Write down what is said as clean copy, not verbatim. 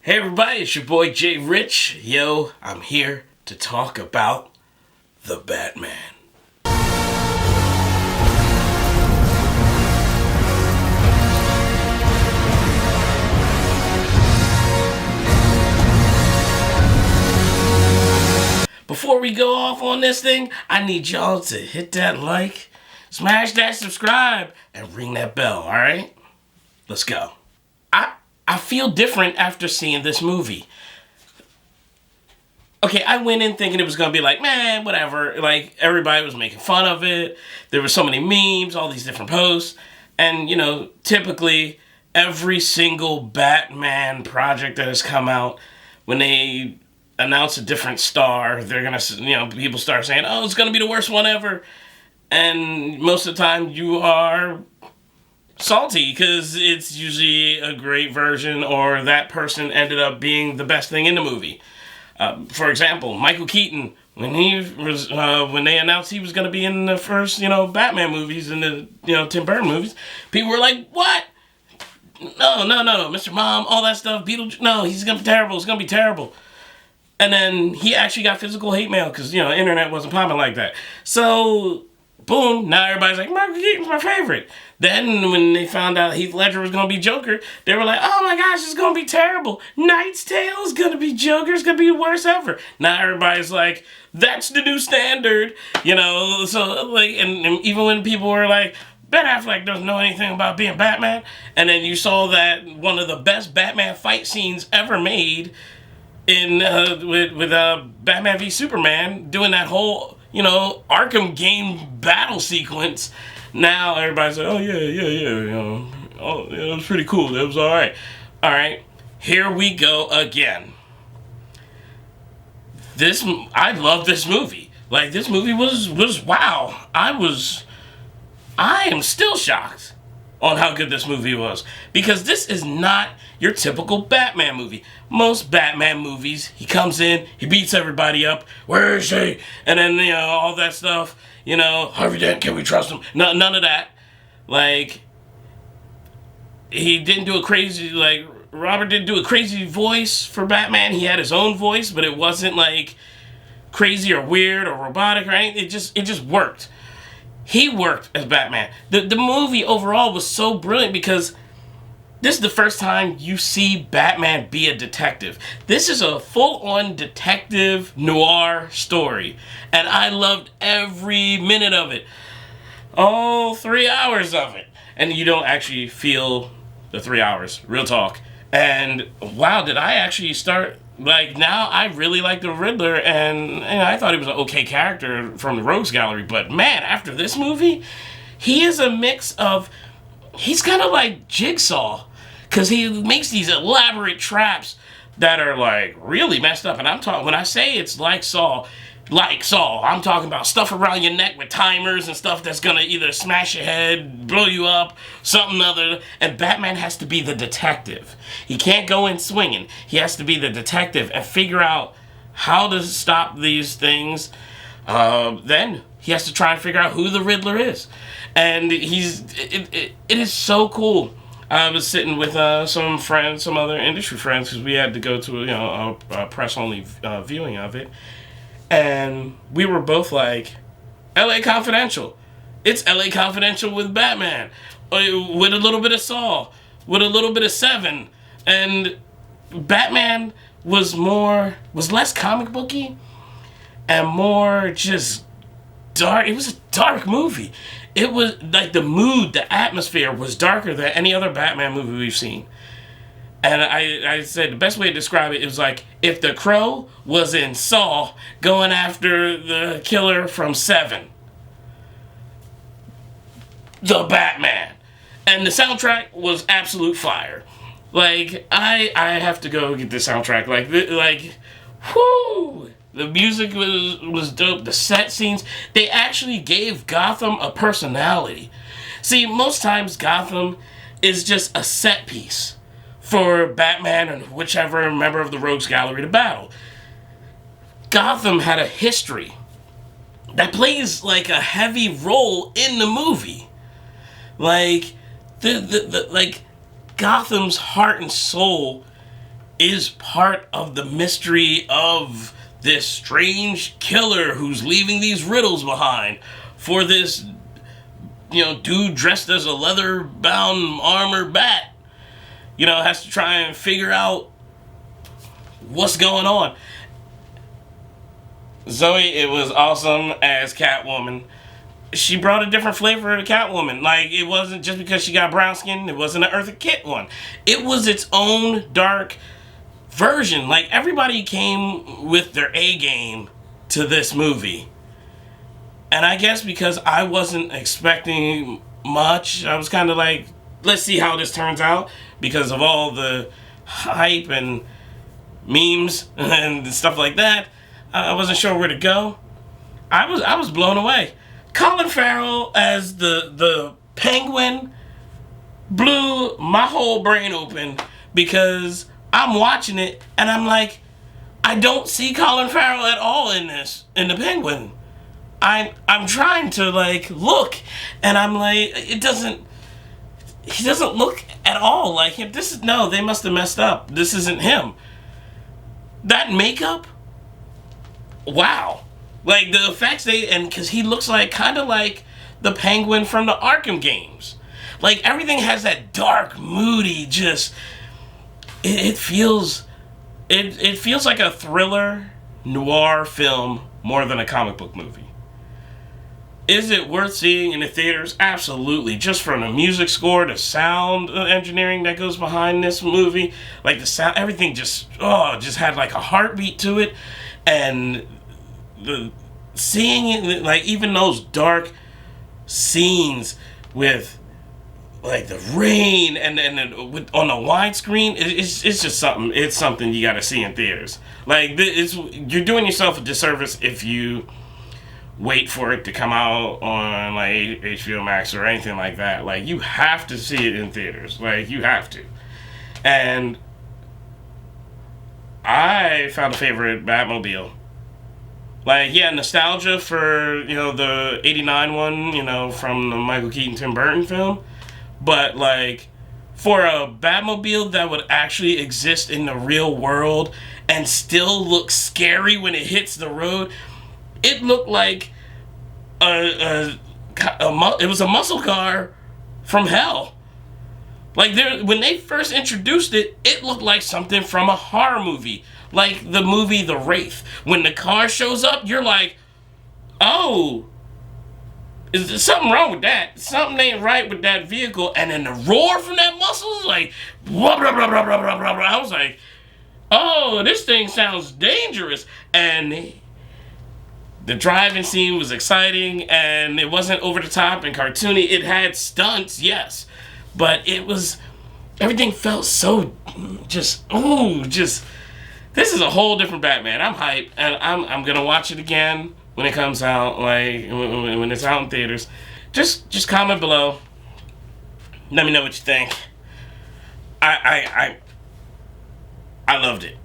Hey everybody, it's your boy J Rich. Yo, I'm here to talk about the Batman. Before we go off on this thing, I need y'all to hit that like, smash that subscribe, and ring that bell, alright? Let's go. I feel different after seeing this movie. Okay, I went in thinking it was going to be like, man, whatever. Like, everybody was making fun of it. There were so many memes, all these different posts. And, you know, typically, every single Batman project that has come out, when they announce a different star, they're going to, you know, people start saying, oh, it's going to be the worst one ever. And most of the time, you are salty because it's usually a great version or that person ended up being the best thing in the movie. For example, Michael Keaton, when they announced he was going to be in the first, Batman movies and the, Tim Burton movies, people were like, what? No, Mr. Mom, all that stuff, Beetlejuice, no, he's going to be terrible, it's going to be terrible. And then he actually got physical hate mail because, the internet wasn't popping like that. So, boom, now everybody's like, Michael Keaton's my favorite. Then when they found out Heath Ledger was going to be Joker, they were like, oh my gosh, it's going to be terrible. Knight's Tale is going to be Joker. It's going to be the worst ever. Now everybody's like, that's the new standard. So like, and even when people were like, Ben Affleck doesn't know anything about being Batman. And then you saw that one of the best Batman fight scenes ever made in with Batman v Superman, doing that whole, Arkham game battle sequence. Now everybody's like, oh yeah, oh yeah, that was pretty cool. That was all right. Here we go again. I love this movie. Like, this movie was wow. I am still shocked on how good this movie was, because this is not your typical Batman movie. Most Batman movies, he comes in, he beats everybody up. Where is he? And then, all that stuff. Harvey Dent, can we trust him? No, none of that. Like, he didn't do Robert didn't do a crazy voice for Batman. He had his own voice, but it wasn't, crazy or weird or robotic or anything. It just worked. He worked as Batman. The movie overall was so brilliant because this is the first time you see Batman be a detective. This is a full-on detective noir story. And I loved every minute of it. All 3 hours of it. And you don't actually feel the 3 hours. Real talk. And wow, did I actually start... now I really like the Riddler, and I thought he was an okay character from the Rogues Gallery. But man, after this movie, he is a mix of... He's kind of like Jigsaw. Because he makes these elaborate traps that are, really messed up. And when I say it's like Saw, I'm talking about stuff around your neck with timers and stuff that's going to either smash your head, blow you up, something other. And Batman has to be the detective. He can't go in swinging. He has to be the detective and figure out how to stop these things. Then he has to try and figure out who the Riddler is. And it is so cool. I was sitting with some other industry friends, because we had to go to a press-only viewing of it. And we were both like, L.A. Confidential. It's L.A. Confidential with Batman. With a little bit of Saw. With a little bit of Seven. And Batman was less comic booky and more just dark. It was a dark movie. It was like the mood, the atmosphere was darker than any other Batman movie we've seen. And I said the best way to describe it was like if the Crow was in Saw going after the killer from Seven. The Batman. And the soundtrack was absolute fire. I have to go get the soundtrack. Whoo! The music was dope. The set scenes, they actually gave Gotham a personality. See, most times Gotham is just a set piece for Batman and whichever member of the Rogues Gallery to battle. Gotham had a history that plays a heavy role in the movie. Gotham's heart and soul is part of the mystery of this strange killer who's leaving these riddles behind for this, dude dressed as a leather-bound armored bat, has to try and figure out what's going on. Zoe, it was awesome as Catwoman. She brought a different flavor to Catwoman. Like, it wasn't just because she got brown skin, it wasn't an Eartha Kitt one. It was its own dark version. Like, everybody came with their A game to this movie. And I guess because I wasn't expecting much, I was kind of like, let's see how this turns out, because of all the hype and memes and stuff like that. I wasn't sure where to go. I was blown away. Colin Farrell as the Penguin blew my whole brain open, because I'm watching it and I'm like, I don't see Colin Farrell at all in the Penguin. I'm trying to like look, and I'm like, he doesn't look at all like him. They must have messed up. This isn't him. That makeup, wow. Like, the effects because he looks like, kind of like the Penguin from the Arkham games. Like, everything has that dark, moody, just, it feels like a thriller noir film more than a comic book movie. Is it worth seeing in the theaters? Absolutely. Just from the music score, the sound engineering that goes behind this movie, like the sound, everything just had like a heartbeat to it, and seeing it, like, even those dark scenes with like the rain and on the widescreen, it's just something. It's something you got to see in theaters. Like, you're doing yourself a disservice if you wait for it to come out on like HBO Max or anything like that. Like, you have to see it in theaters. Like, you have to. And I found a favorite Batmobile. Like, yeah, nostalgia for, the 89 one, from the Michael Keaton, Tim Burton film. But, like, for a Batmobile that would actually exist in the real world and still look scary when it hits the road, it looked like it was a muscle car from hell. Like, when they first introduced it, it looked like something from a horror movie. Like the movie The Wraith. When the car shows up, you're like, oh, is there something wrong with that? Something ain't right with that vehicle. And then the roar from that muscle is like, blah, blah, blah, blah, blah, blah, blah, blah. I was like, oh, this thing sounds dangerous. And the driving scene was exciting, and it wasn't over the top and cartoony. It had stunts, yes, but everything felt so this is a whole different Batman. I'm hyped, and I'm gonna watch it again when it comes out, like when it's out in theaters. Just comment below. Let me know what you think. I loved it.